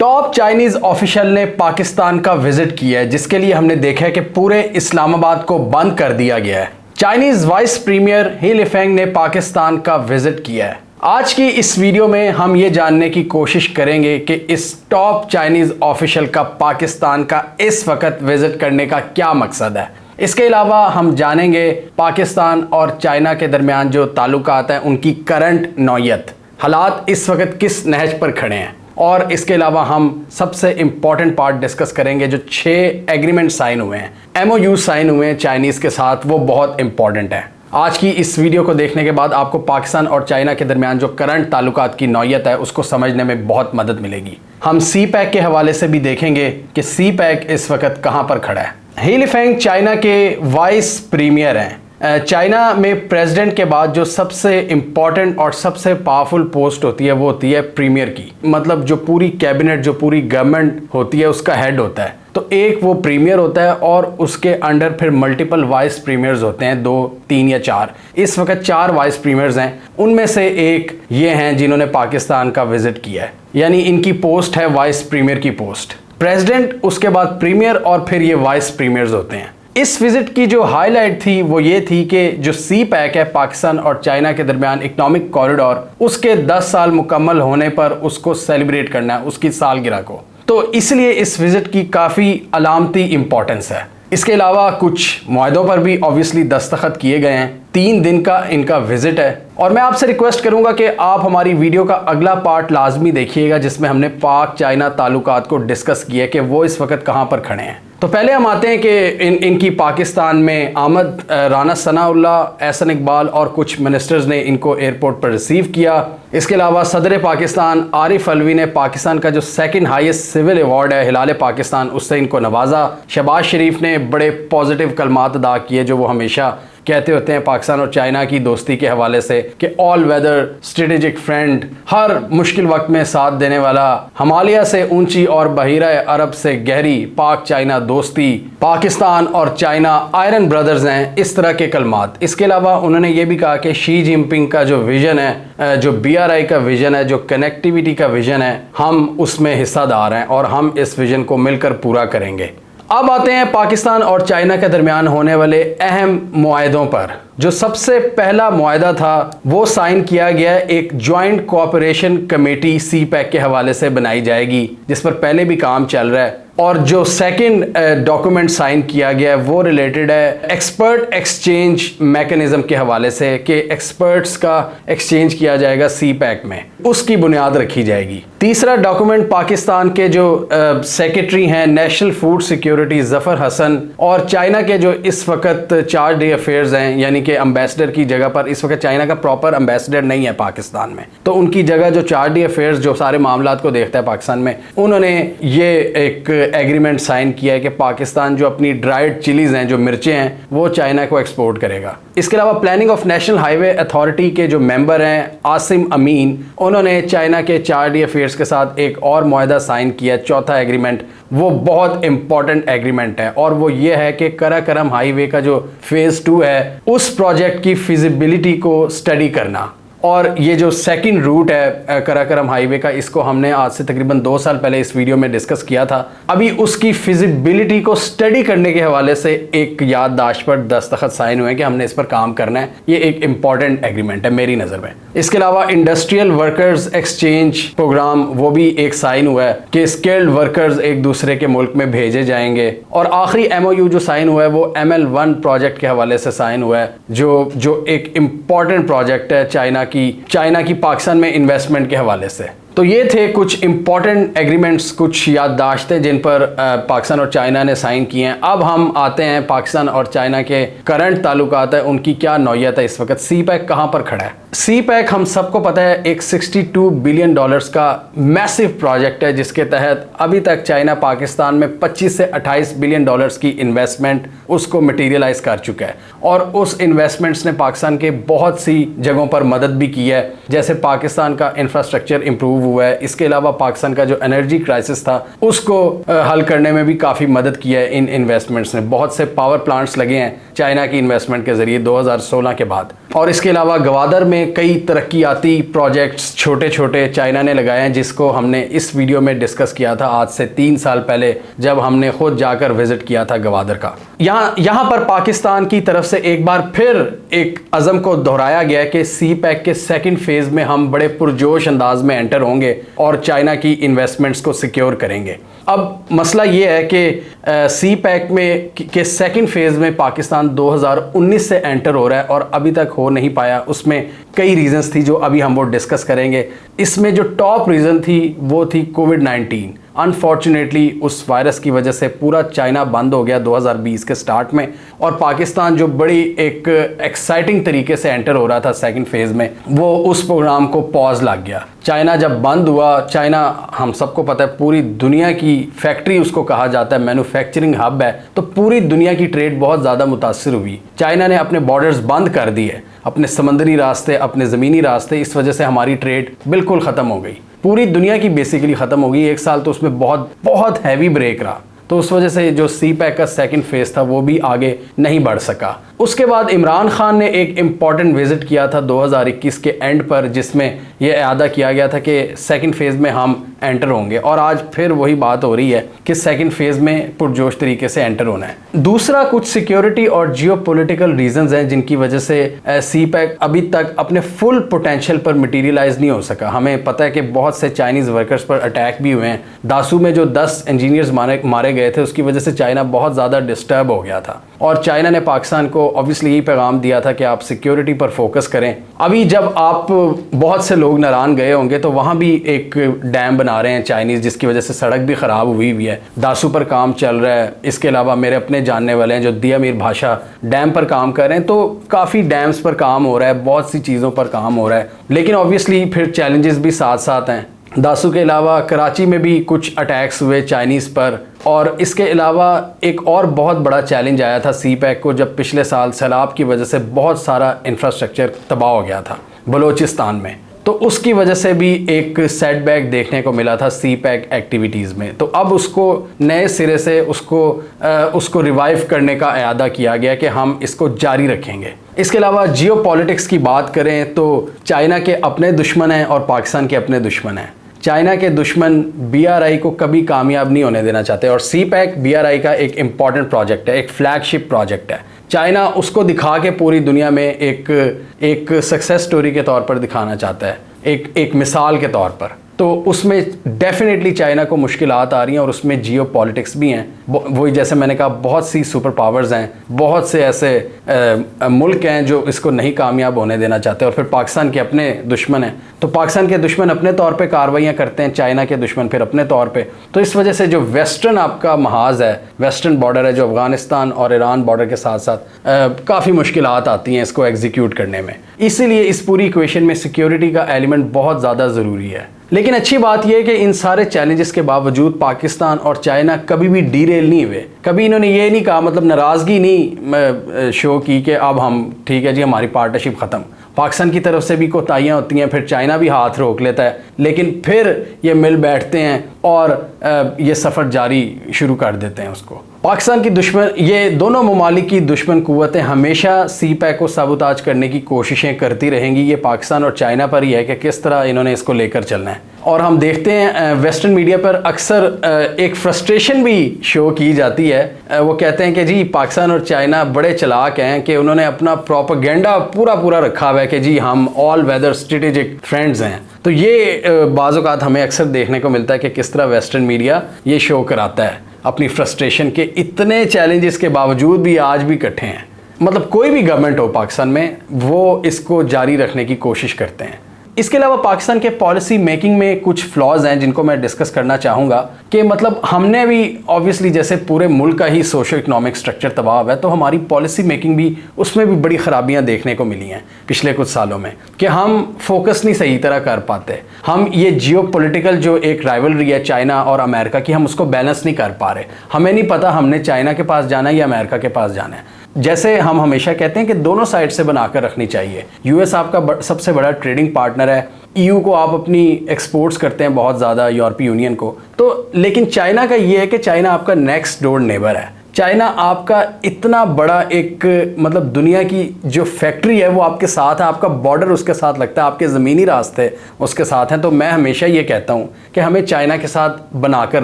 Top Chinese official ने पाकिस्तान का visit किया है, जिसके लिए हमने देखा है कि पूरे इस्लामाबाद को बंद कर दिया गया है। चाइनीज वाइस प्रीमियर ही लिफेंग ने पाकिस्तान का विजिट किया है। आज की इस वीडियो में हम ये जानने की कोशिश करेंगे कि इस टॉप चाइनीज ऑफिशियल का पाकिस्तान का इस वक्त विजिट करने का क्या मकसद है। इसके अलावा हम जानेंगे पाकिस्तान और चाइना के दरमियान जो ताल्लुकात हैं उनकी करंट नौयत, हालात इस वक्त किस नहज पर खड़े हैं। और इसके अलावा हम सबसे इम्पॉर्टेंट पार्ट डिस्कस करेंगे, जो 6 एग्रीमेंट साइन हुए हैं, MOU साइन हुए हैं चाइनीज़ के साथ, वो बहुत इंपॉर्टेंट है। आज की इस वीडियो को देखने के बाद आपको पाकिस्तान और चाइना के दरमियान जो करंट ताल्लुकात की नौयत है उसको समझने में बहुत मदद मिलेगी। हम CPEC के हवाले से भी देखेंगे कि CPEC इस वक्त कहाँ पर खड़ा है। ही लिफेंग चाइना के वाइस प्रीमियर हैं। चाइना में प्रेसिडेंट के बाद जो सबसे इम्पॉर्टेंट और सबसे पावरफुल पोस्ट होती है वो होती है प्रीमियर की, मतलब जो पूरी कैबिनेट, जो पूरी गवर्नमेंट होती है उसका हेड होता है। तो एक वो प्रीमियर होता है और उसके अंडर फिर मल्टीपल वाइस प्रीमियर्स होते हैं, 2, 3 या 4। इस वक्त 4 वाइस प्रीमियर्स हैं। उनमें से एक ये हैं जिन्होंने पाकिस्तान का विजिट किया है, यानी इनकी पोस्ट है वाइस प्रीमियर की पोस्ट। प्रेसिडेंट, उसके बाद प्रीमियर और फिर ये वाइस प्रीमियर्स होते हैं। इस विजिट की जो हाईलाइट थी वो ये थी कि जो CPEC है, पाकिस्तान और चाइना के दरमियान इकोनॉमिक कॉरिडोर, उसके 10 साल मुकम्मल होने पर उसको सेलिब्रेट करना है, उसकी सालगिरह को। तो इसलिए इस विजिट की काफ़ी अलामती इंपॉर्टेंस है। इसके अलावा कुछ मुआहदों पर भी ऑब्वियसली दस्तखत किए गए हैं। 3 दिन का इनका विजिट है और मैं आपसे रिक्वेस्ट करूंगा कि आप हमारी वीडियो का अगला पार्ट लाजमी देखिएगा, जिसमें हमने पाक चाइना ताल्लुकात को डिस्कस किया कि वो इस वक्त कहाँ पर खड़े हैं। तो पहले हम आते हैं कि इनकी पाकिस्तान में आमद। राना सनाउल्लाह, एहसन इकबाल और कुछ मिनिस्टर्स ने इनको एयरपोर्ट पर रिसीव किया। इसके अलावा सदर पाकिस्तान आरिफ अलवी ने पाकिस्तान का जो 2nd हाईएस्ट सिविल अवार्ड है हिलाल पाकिस्तान, उससे इनको नवाजा। शहबाज शरीफ ने बड़े पॉजिटिव कलमात अदा किए, जो वो हमेशा कहते होते हैं पाकिस्तान और चाइना की दोस्ती के हवाले से, कि ऑल वेदर स्ट्रेटेजिक फ्रेंड, हर मुश्किल वक्त में साथ देने वाला, हिमालय से ऊंची और बहीरा अरब से गहरी पाक चाइना दोस्ती, पाकिस्तान और चाइना आयरन ब्रदर्स हैं, इस तरह के कलमात। इसके अलावा उन्होंने ये भी कहा कि शी जिनपिंग का जो विजन है, जो BRI का विजन है, जो कनेक्टिविटी का विजन है, हम उसमें हिस्सादार हैं और हम इस विजन को मिलकर पूरा करेंगे। अब आते हैं पाकिस्तान और चाइना के दरमियान होने वाले अहम मुआहदों पर। जो सबसे पहला मुआहदा था वो साइन किया गया, एक जॉइंट कोऑपरेशन कमेटी CPEC के हवाले से बनाई जाएगी, जिस पर पहले भी काम चल रहा है। और जो 2nd डॉक्यूमेंट साइन किया गया है वो रिलेटेड है एक्सपर्ट एक्सचेंज मैकेनिज्म के हवाले से, कि एक्सपर्ट्स का एक्सचेंज किया जाएगा CPEC में, उसकी बुनियाद रखी जाएगी। तीसरा डॉक्यूमेंट पाकिस्तान के जो सेक्रेटरी हैं national food security Zafar Hasan, और चाइना के जो इस वक्त चार्ज डे अफेयर्स हैं, यानी कि एम्बेसडर की जगह पर, इस वक्त चाइना का प्रॉपर एम्बेसडर नहीं है पाकिस्तान में, तो उनकी जगह जो चार्ज डे अफेयर्स जो सारे मामलात को देखता है पाकिस्तान में, उन्होंने ये एक एग्रीमेंट साइन किया है कि पाकिस्तान जो अपनी ड्राइड चिलीज हैं, जो मिर्चें हैं, वो चाइना को एक्सपोर्ट करेगा। इसके अलावा planning of national highway authority के जो मेंबर हैं आसिम अमीन, उन्होंने चाइना के चार्ज डे अफेयर्स के साथ एक और मुआहदा साइन किया, चौथा एग्रीमेंट। वो बहुत इंपॉर्टेंट एग्रीमेंट है और वो ये है कि कराकरम हाईवे का जो फेज़ 2 है, उस प्रोजेक्ट की फिजिबिलिटी को स्टडी करना। और ये जो 2nd रूट है कराकरम हाईवे का, इसको हमने आज से तकरीबन 2 साल पहले इस वीडियो में डिस्कस किया था। अभी उसकी फिजिबिलिटी को स्टडी करने के हवाले से एक याददाश्त पर दस्तखत साइन हुए कि हमने इस पर काम करना है। ये एक इंपॉर्टेंट एग्रीमेंट है मेरी नज़र में। इसके अलावा इंडस्ट्रियल वर्कर्स एक्सचेंज प्रोग्राम, वो भी एक साइन हुआ है कि स्किल्ड वर्कर्स एक दूसरे के मुल्क में भेजे जाएंगे। और आखिरी MOU जो साइन हुआ है वो ML1 प्रोजेक्ट के हवाले से साइन हुआ है, जो एक इम्पॉर्टेंट प्रोजेक्ट है चाइना की पाकिस्तान में इन्वेस्टमेंट के हवाले से। तो ये थे कुछ इंपॉर्टेंट एग्रीमेंट्स, कुछ याददाश्तें जिन पर पाकिस्तान और चाइना ने साइन किए हैं। अब हम आते हैं पाकिस्तान और चाइना के करंट ताल्लुकात है, उनकी क्या नौयत है इस वक्त। CPEC कहाँ पर खड़ा है। CPEC हम सबको पता है एक $62 बिलियन का मैसिव प्रोजेक्ट है, जिसके तहत अभी तक चाइना पाकिस्तान में 25 से 28 बिलियन डॉलर्स की इन्वेस्टमेंट उसको मटीरियलाइज कर चुका है। और उस इन्वेस्टमेंट्स ने पाकिस्तान के बहुत सी जगहों पर मदद भी की है, जैसे पाकिस्तान का इंफ्रास्ट्रक्चर इंप्रूव हुआ है। इसके अलावा पाकिस्तान का जो एनर्जी क्राइसिस था उसको हल करने में भी काफ़ी मदद की है इन इन्वेस्टमेंट्स ने। बहुत से पावर प्लांट्स लगे हैं चाइना की इन्वेस्टमेंट के जरिए 2016 के बाद। और इसके अलावा गवादर में कई तरक्याती प्रोजेक्ट्स छोटे छोटे चाइना ने लगाए हैं, जिसको हमने इस वीडियो में डिस्कस किया था आज से 3 साल पहले, जब हमने खुद जाकर विजिट किया था गवादर का। यहाँ पर पाकिस्तान की तरफ से एक बार फिर एक अज़म को दोहराया गया कि सी पैक के सेकंड फेज़ में हम बड़े पुरजोश अंदाज में एंटर होंगे और चाइना की इन्वेस्टमेंट्स को सिक्योर करेंगे। अब मसला ये है कि सी पैक में के सेकंड फेज़ में पाकिस्तान 2019 से एंटर हो रहा है और अभी तक हो नहीं पाया। उसमें कई रीज़न्स थी जो अभी हम वो डिस्कस करेंगे। इसमें जो टॉप रीज़न थी वो थी कोविड-19। अनफॉर्चुनेटली उस वायरस की वजह से पूरा चाइना बंद हो गया 2020 के स्टार्ट में, और पाकिस्तान जो बड़ी एक एक्साइटिंग तरीके से एंटर हो रहा था सेकंड फेज़ में, वो उस प्रोग्राम को पॉज लग गया। चाइना जब बंद हुआ, चाइना हम सबको पता है पूरी दुनिया की फैक्ट्री उसको कहा जाता है, मैन्युफैक्चरिंग हब है, तो पूरी दुनिया की ट्रेड बहुत ज़्यादा मुतासिर हुई। चाइना ने अपने बॉर्डर्स बंद कर दिए, अपने समंदरी रास्ते, अपने ज़मीनी रास्ते, इस वजह से हमारी ट्रेड बिल्कुल ख़त्म हो गई, पूरी दुनिया की बेसिकली ख़त्म हो गई। 1 साल तो उसमें बहुत हैवी ब्रेक रहा, तो उस वजह से जो सी पैक का सेकंड फेज़ था वो भी आगे नहीं बढ़ सका। उसके बाद इमरान खान ने एक इम्पॉर्टेंट विज़िट किया था 2021 के एंड पर, जिसमें यह अदा किया गया था कि सेकंड फेज़ में हम एंटर होंगे, और आज फिर वही बात हो रही है कि सेकंड फेज़ में पुरजोश तरीके से एंटर होना है। दूसरा, कुछ सिक्योरिटी और जियोपॉलिटिकल रीजंस हैं जिनकी वजह से सी पैक अभी तक अपने फुल पोटेंशियल पर मटीरियलाइज नहीं हो सका। हमें पता है कि बहुत से चाइनीज़ वर्कर्स पर अटैक भी हुए हैं। दासू में जो 10 इंजीनियर्स मारे गए थे, उसकी वजह से चाइना बहुत ज़्यादा डिस्टर्ब हो गया था, और चाइना ने पाकिस्तान को ऑब्वियसली यही पैगाम दिया था कि आप सिक्योरिटी पर फोकस करें। अभी जब आप बहुत से लोग नारान गए होंगे तो वहाँ भी एक डैम बना रहे हैं चाइनीज़, जिसकी वजह से सड़क भी ख़राब हुई है। दासू पर काम चल रहा है। इसके अलावा मेरे अपने जानने वाले हैं जो दिया मीर भाषा डैम पर काम कर रहे हैं, तो काफ़ी डैम्स पर काम हो रहा है, बहुत सी चीज़ों पर काम हो रहा है, लेकिन ऑब्वियसली फिर चैलेंजेस भी साथ साथ हैं। दासू के अलावा कराची में भी कुछ अटैक्स हुए चाइनीज़ पर, और इसके अलावा एक और बहुत बड़ा चैलेंज आया था सी पैक को, जब पिछले साल सैलाब की वजह से बहुत सारा इंफ्रास्ट्रक्चर तबाह हो गया था बलोचिस्तान में, तो उसकी वजह से भी एक सेटबैक देखने को मिला था सी पैक एक्टिविटीज़ में। तो अब उसको नए सिरे से उसको रिवाइव करने का इरादा किया गया कि हम इसको जारी रखेंगे। इसके अलावा जियो पॉलिटिक्स की बात करें तो चाइना के अपने दुश्मन हैं और पाकिस्तान के अपने दुश्मन हैं। चाइना के दुश्मन BRI को कभी कामयाब नहीं होने देना चाहते, और सी पैक BRI का एक इम्पॉर्टेंट प्रोजेक्ट है, एक फ्लैगशिप प्रोजेक्ट है। चाइना उसको दिखा के पूरी दुनिया में एक सक्सेस स्टोरी के तौर पर दिखाना चाहता है, एक मिसाल के तौर पर। तो उसमें डेफिनेटली चाइना को मुश्किलात आ रही हैं, और उसमें जियो पॉलिटिक्स भी हैं। वही जैसे मैंने कहा, बहुत सी सुपर पावर्स हैं, बहुत से ऐसे मुल्क हैं जो इसको नहीं कामयाब होने देना चाहते, और फिर पाकिस्तान के अपने दुश्मन हैं। तो पाकिस्तान के दुश्मन अपने तौर पे कार्रवाइयाँ करते हैं, चाइना के दुश्मन फिर अपने तौर पे। तो इस वजह से जो वेस्टर्न आपका महाज है, वेस्टर्न बॉर्डर है, जो अफगानिस्तान और ईरान बॉर्डर के साथ साथ काफ़ी मुश्किलात आती हैं इसको एग्जीक्यूट करने में। इसीलिए इस पूरी इक्वेशन में सिक्योरिटी का एलिमेंट बहुत ज़्यादा ज़रूरी है। लेकिन अच्छी बात यह है कि इन सारे चैलेंजेस के बावजूद पाकिस्तान और चाइना कभी भी डीरेल नहीं हुए। कभी इन्होंने ये नहीं कहा, मतलब नाराज़गी नहीं शो की कि अब हम ठीक है जी हमारी पार्टनरशिप ख़त्म। पाकिस्तान की तरफ से भी कोताहियाँ होती हैं, फिर चाइना भी हाथ रोक लेता है, लेकिन फिर ये मिल बैठते हैं और ये सफ़र जारी शुरू कर देते हैं उसको। पाकिस्तान की दुश्मन, ये दोनों ममालिक की दुश्मन क़ुव्वतें हमेशा सी पैक को साबुताज करने की कोशिशें करती रहेंगी। ये पाकिस्तान और चाइना पर ही है कि किस तरह इन्होंने इसको लेकर चलना है। और हम देखते हैं वेस्टर्न मीडिया पर अक्सर एक फ्रस्ट्रेशन भी शो की जाती है। वो कहते हैं कि जी पाकिस्तान और चाइना बड़े चालाक हैं कि उन्होंने अपना प्रोपेगेंडा पूरा रखा हुआ है कि जी हम ऑल वेदर स्ट्रेटेजिक फ्रेंड्स हैं। तो ये बाज़ औक़ात हमें अक्सर देखने को मिलता है कि किस तरह वेस्टर्न मीडिया ये शो कराता है अपनी फ्रस्ट्रेशन के इतने चैलेंजेस के बावजूद भी आज भी इकट्ठे हैं। मतलब कोई भी गवर्नमेंट हो पाकिस्तान में, वो इसको जारी रखने की कोशिश करते हैं। इसके अलावा पाकिस्तान के पॉलिसी मेकिंग में कुछ फ्लॉज हैं जिनको मैं डिस्कस करना चाहूँगा कि मतलब हमने भी ऑब्वियसली जैसे पूरे मुल्क का ही सोशो इकोनॉमिक स्ट्रक्चर तबाह है, तो हमारी पॉलिसी मेकिंग भी उसमें भी बड़ी ख़राबियाँ देखने को मिली हैं पिछले कुछ सालों में कि हम फोकस नहीं सही तरह कर पाते। हम ये जियो पॉलिटिकल जो एक राइवलरी है चाइना और अमेरिका की, हम उसको बैलेंस नहीं कर पा रहे। हमें नहीं पता हमने चाइना के पास जाना है या अमेरिका के पास जाना है। जैसे हम हमेशा कहते हैं कि दोनों साइड से बनाकर रखनी चाहिए। यूएस आपका सबसे बड़ा ट्रेडिंग पार्टनर है, ईयू को आप अपनी एक्सपोर्ट्स करते हैं बहुत ज़्यादा, यूरोपीय यूनियन को। तो लेकिन चाइना का ये है कि चाइना आपका नेक्स्ट डोर नेबर है। चाइना आपका इतना बड़ा एक मतलब दुनिया की जो फैक्ट्री है वो आपके साथ है, आपका बॉर्डर उसके साथ लगता है, आपके ज़मीनी रास्ते उसके साथ हैं। तो मैं हमेशा ये कहता हूँ कि हमें चाइना के साथ बनाकर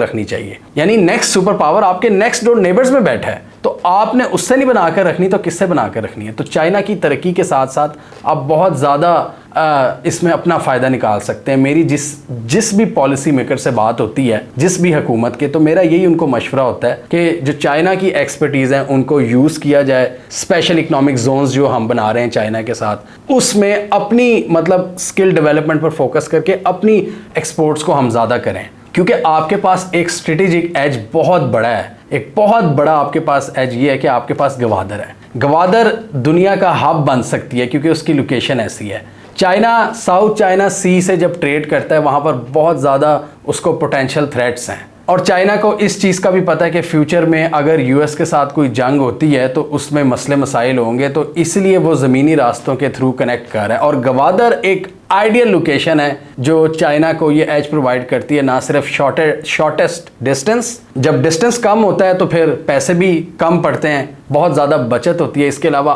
रखनी चाहिए। यानी नेक्स्ट सुपर पावर आपके नेक्स्ट डोर नेबर्स में बैठा है, तो आपने उससे नहीं बनाकर रखनी तो किससे बनाकर रखनी है। तो चाइना की तरक्की के साथ साथ आप बहुत ज़्यादा इसमें अपना फ़ायदा निकाल सकते हैं। मेरी जिस भी पॉलिसी मेकर से बात होती है, जिस भी हुकूमत के, तो मेरा यही उनको मशवरा होता है कि जो चाइना की एक्सपर्टीज़ हैं उनको यूज़ किया जाए। स्पेशल इकोनॉमिक जोन्स जो हम बना रहे हैं चाइना के साथ, उसमें अपनी मतलब स्किल डेवलपमेंट पर फोकस करके अपनी एक्सपोर्ट्स को हम ज़्यादा करें, क्योंकि आपके पास एक स्ट्रेटेजिक एज बहुत बड़ा है। एक बहुत बड़ा आपके पास एज ये है कि आपके पास गवादर है। गवादर दुनिया का हब बन सकती है क्योंकि उसकी लोकेशन ऐसी है। चाइना साउथ चाइना सी से जब ट्रेड करता है वहाँ पर बहुत ज़्यादा उसको पोटेंशियल थ्रेट्स हैं, और चाइना को इस चीज़ का भी पता है कि फ्यूचर में अगर यूएस के साथ कोई जंग होती है तो उसमें मसले मसाइल होंगे, तो इसलिए वो ज़मीनी रास्तों के थ्रू कनेक्ट कर रहा है। और गवादर एक आइडियल लोकेशन है जो चाइना को ये एज प्रोवाइड करती है, ना सिर्फ शॉर्टेस्ट डिस्टेंस, जब डिस्टेंस कम होता है तो फिर पैसे भी कम पड़ते हैं, बहुत ज़्यादा बचत होती है। इसके अलावा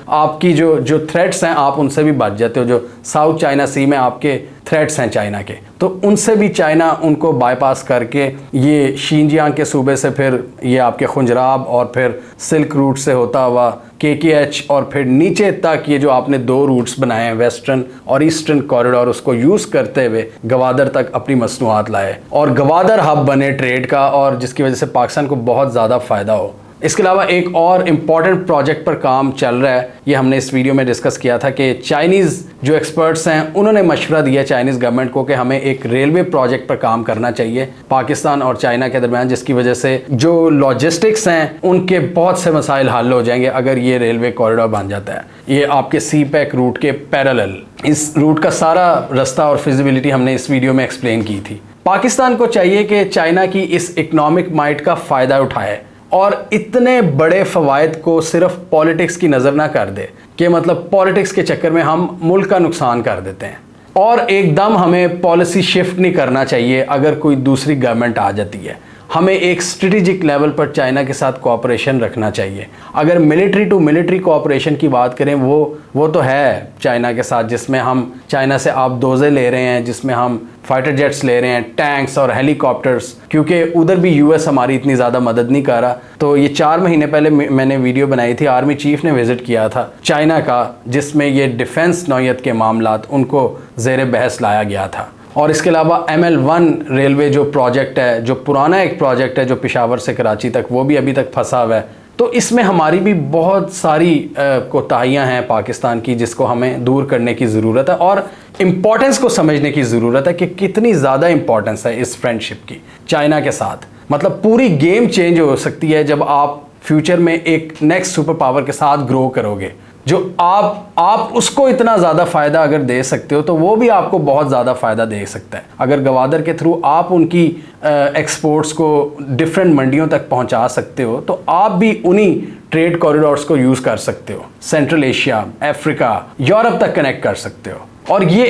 आपकी जो थ्रेट्स हैं आप उनसे भी बच जाते हो। जो साउथ चाइना सी में आपके थ्रेट्स हैं चाइना के, तो उनसे भी चाइना उनको बाईपास करके ये शिनजियांग के सूबे से फिर ये आपके खुंजराब और फिर सिल्क रूट से होता हुआ KKH और फिर नीचे तक ये जो आपने 2 रूट्स बनाए हैं, वेस्टर्न और ईस्टर्न कॉरिडोर, उसको यूज़ करते हुए गवादर तक अपनी मसनूआत लाए और गवादर हब बने ट्रेड का, और जिसकी वजह से पाकिस्तान को बहुत ज़्यादा फ़ायदा हो। इसके अलावा एक और इम्पॉर्टेंट प्रोजेक्ट पर काम चल रहा है, ये हमने इस वीडियो में डिस्कस किया था कि चाइनीज़ जो एक्सपर्ट्स हैं उन्होंने मशवरा दिया चाइनीज़ गवर्नमेंट को कि हमें एक रेलवे प्रोजेक्ट पर काम करना चाहिए पाकिस्तान और चाइना के दरमियान, जिसकी वजह से जो लॉजिस्टिक्स हैं उनके बहुत से मसाइल हल हो जाएंगे अगर ये रेलवे कॉरिडोर बन जाता है। ये आपके CPEC रूट के पैरेलल, इस रूट का सारा रास्ता और फिजिबिलिटी हमने इस वीडियो में एक्सप्लेन की थी। पाकिस्तान को चाहिए कि चाइना की इस इकोनॉमिक माइट का फ़ायदा उठाए और इतने बड़े फ़वाइद को सिर्फ पॉलिटिक्स की नज़र ना कर दे कि मतलब पॉलिटिक्स के चक्कर में हम मुल्क का नुकसान कर देते हैं। और एकदम हमें पॉलिसी शिफ्ट नहीं करना चाहिए अगर कोई दूसरी गवर्नमेंट आ जाती है। हमें एक स्ट्रेटेजिक लेवल पर चाइना के साथ कोऑपरेशन रखना चाहिए। अगर मिलिट्री टू मिलिट्री कोऑपरेशन की बात करें, वो तो है चाइना के साथ, जिसमें हम चाइना से आप दोजे ले रहे हैं, जिसमें हम फाइटर जेट्स ले रहे हैं, टैंक्स और हेलीकॉप्टर्स, क्योंकि उधर भी यूएस हमारी इतनी ज़्यादा मदद नहीं कर रहा। तो ये 4 महीने पहले मैंने वीडियो बनाई थी, आर्मी चीफ ने विज़िट किया था चाइना का, जिसमें ये डिफेंस नौयत के मामलात उनको ज़ेर बहस लाया गया था। और इसके अलावा ML1 रेलवे जो प्रोजेक्ट है, जो पुराना एक प्रोजेक्ट है जो पेशावर से कराची तक, वो भी अभी तक फंसा हुआ है। तो इसमें हमारी भी बहुत सारी कोताहियाँ हैं पाकिस्तान की, जिसको हमें दूर करने की ज़रूरत है और इम्पोर्टेंस को समझने की ज़रूरत है कि कितनी ज़्यादा इम्पोर्टेंस है इस फ्रेंडशिप की चाइना के साथ। मतलब पूरी गेम चेंज हो सकती है जब आप फ्यूचर में एक नेक्स्ट सुपर पावर के साथ ग्रो करोगे। जो आप उसको इतना ज़्यादा फ़ायदा अगर दे सकते हो तो वो भी आपको बहुत ज़्यादा फ़ायदा दे सकता है। अगर गवादर के थ्रू आप उनकी एक्सपोर्ट्स को डिफरेंट मंडियों तक पहुंचा सकते हो तो आप भी उन्हीं ट्रेड कॉरिडोर्स को यूज़ कर सकते हो, सेंट्रल एशिया, अफ्रीका, यूरोप तक कनेक्ट कर सकते हो।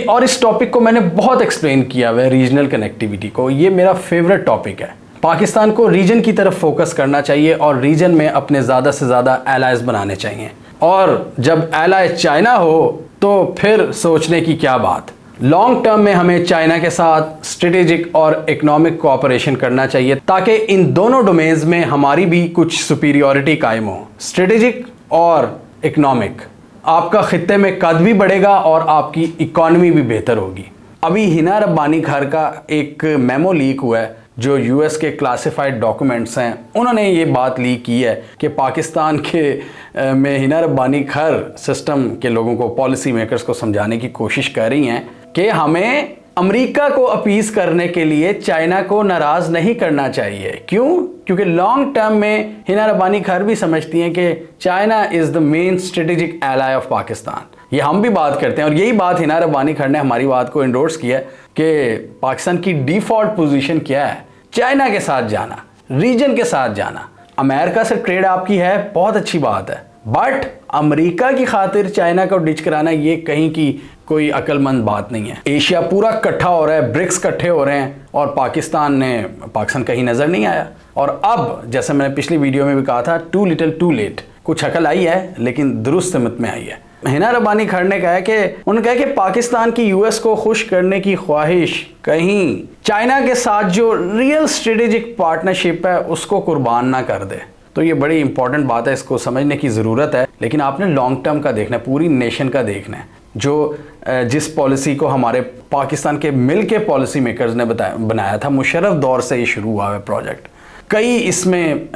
और इस टॉपिक को मैंने बहुत एक्सप्लेन किया हुआ है, रीजनल कनेक्टिविटी को। ये मेरा फेवरेट टॉपिक है। पाकिस्तान को रीजन की तरफ फोकस करना चाहिए और रीजन में अपने ज़्यादा से ज़्यादा एलाइज बनाने चाहिए। और जब एलाय चाइना हो तो फिर सोचने की क्या बात। लॉन्ग टर्म में हमें चाइना के साथ स्ट्रेटेजिक और इकोनॉमिक कोऑपरेशन करना चाहिए ताकि इन दोनों डोमेन्स में हमारी भी कुछ सुपीरियॉरिटी कायम हो, स्ट्रेटेजिक और इकोनॉमिक। आपका खित्ते में कद भी बढ़ेगा और आपकी इकॉनमी भी बेहतर होगी। अभी हिना रब्बानी घर का एक मेमो लीक हुआ है, जो यूएस के क्लासिफाइड डॉक्यूमेंट्स हैं, उन्होंने ये बात लीक की है कि पाकिस्तान के में हिना रब्बानी घर सिस्टम के लोगों को, पॉलिसी मेकर्स को समझाने की कोशिश कर रही हैं कि हमें अमेरिका को अपीस करने के लिए चाइना को नाराज़ नहीं करना चाहिए। क्यों? क्योंकि लॉन्ग टर्म में हिना रब्बानी घर भी समझती हैं कि China is the main strategic ally of Pakistan. ये हम भी बात करते हैं और यही बात हिना रब्बानी खर ने हमारी बात को इंडोर्स किया है कि पाकिस्तान की डिफ़ॉल्ट पोजीशन क्या है, चाइना के साथ जाना, रीजन के साथ जाना। अमेरिका से ट्रेड आपकी है, बहुत अच्छी बात है, बट अमेरिका की खातिर चाइना को डिच कराना ये कहीं की कोई अक्लमंद बात नहीं है। एशिया पूरा इकट्ठा हो रहा है, ब्रिक्स इकट्ठे हो रहे हैं और पाकिस्तान कहीं नज़र नहीं आया। और अब जैसे मैंने पिछली वीडियो में भी कहा था, टू लिटिल टू लेट, कुछ अकल आई है लेकिन दुरुस्त सिमत में आई है। हिना रब्बानी खर ने कहा कि उन्होंने कहा कि पाकिस्तान की यूएस को खुश करने की ख्वाहिश कहीं चाइना के साथ जो रियल स्ट्रेटेजिक पार्टनरशिप है उसको कुर्बान ना कर दे। तो ये बड़ी इंपॉर्टेंट बात है, इसको समझने की ज़रूरत है। लेकिन आपने लॉन्ग टर्म का देखना है, पूरी नेशन का देखना है। जो जिस पॉलिसी को हमारे पाकिस्तान के मिल के पॉलिसी मेकर्स ने बनाया था, मुशर्रफ दौर से ये शुरू हुआ है प्रोजेक्ट। कई इसमें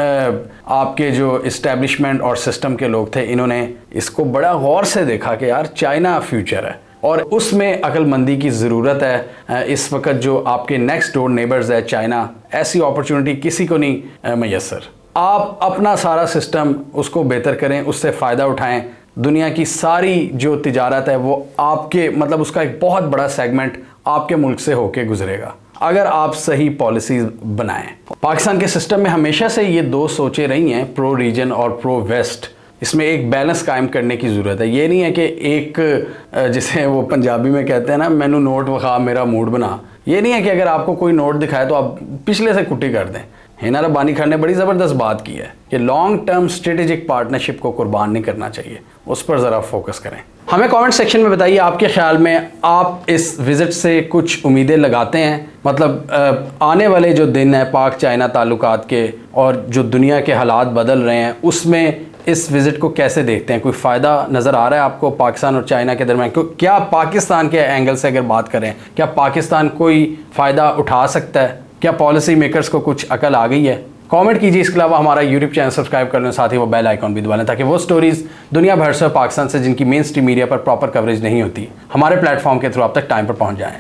आपके जो इस्टेब्लिशमेंट और सिस्टम के लोग थे, इन्होंने इसको बड़ा गौर से देखा कि यार चाइना फ्यूचर है और उसमें अक्लमंदी की ज़रूरत है। इस वक्त जो आपके नेक्स्ट डोर नेबर्स है चाइना, ऐसी अपॉर्चुनिटी किसी को नहीं मैसर। आप अपना सारा सिस्टम उसको बेहतर करें, उससे फ़ायदा उठाएं। दुनिया की सारी जो तिजारत है वो आपके मतलब उसका एक बहुत बड़ा सेगमेंट आपके मुल्क से होके गुजरेगा अगर आप सही पॉलिसीज बनाएं। पाकिस्तान के सिस्टम में हमेशा से ये दो सोचें रही हैं, प्रो रीजन और प्रो वेस्ट। इसमें एक बैलेंस कायम करने की ज़रूरत है। ये नहीं है कि एक जिसे वो पंजाबी में कहते हैं ना, मैनू नोट वखा मेरा मूड बना। ये नहीं है कि अगर आपको कोई नोट दिखाए तो आप पिछले से कुट्टी कर दें। हिना रब्बानी खर ने बड़ी ज़बरदस्त बात की है कि लॉन्ग टर्म स्ट्रेटेजिक पार्टनरशिप को कुर्बान नहीं करना चाहिए, उस पर ज़रा फोकस करें। हमें कमेंट सेक्शन में बताइए आपके ख्याल में आप इस विज़िट से कुछ उम्मीदें लगाते हैं। मतलब आने वाले जो दिन है पाक चाइना ताल्लुकात के और जो दुनिया के हालात बदल रहे हैं, उसमें इस विज़िट को कैसे देखते हैं? कोई फ़ायदा नज़र आ रहा है आपको पाकिस्तान और चाइना के दरमियान? क्या पाकिस्तान के एंगल से अगर बात करें, क्या पाकिस्तान कोई फ़ायदा उठा सकता है? क्या पॉलिसी मेकर्स को कुछ अकल आ गई है? कमेंट कीजिए। इसके अलावा हमारा यूट्यूब चैनल सब्सक्राइब कर लें, साथ ही वो बेल आइकॉन भी दबा लें ताकि वो स्टोरीज़ दुनिया भर से पाकिस्तान से जिनकी मेन स्ट्रीम मीडिया पर प्रॉपर कवरेज नहीं होती, हमारे प्लेटफॉर्म के थ्रू आप तक टाइम पर पहुंच जाएं।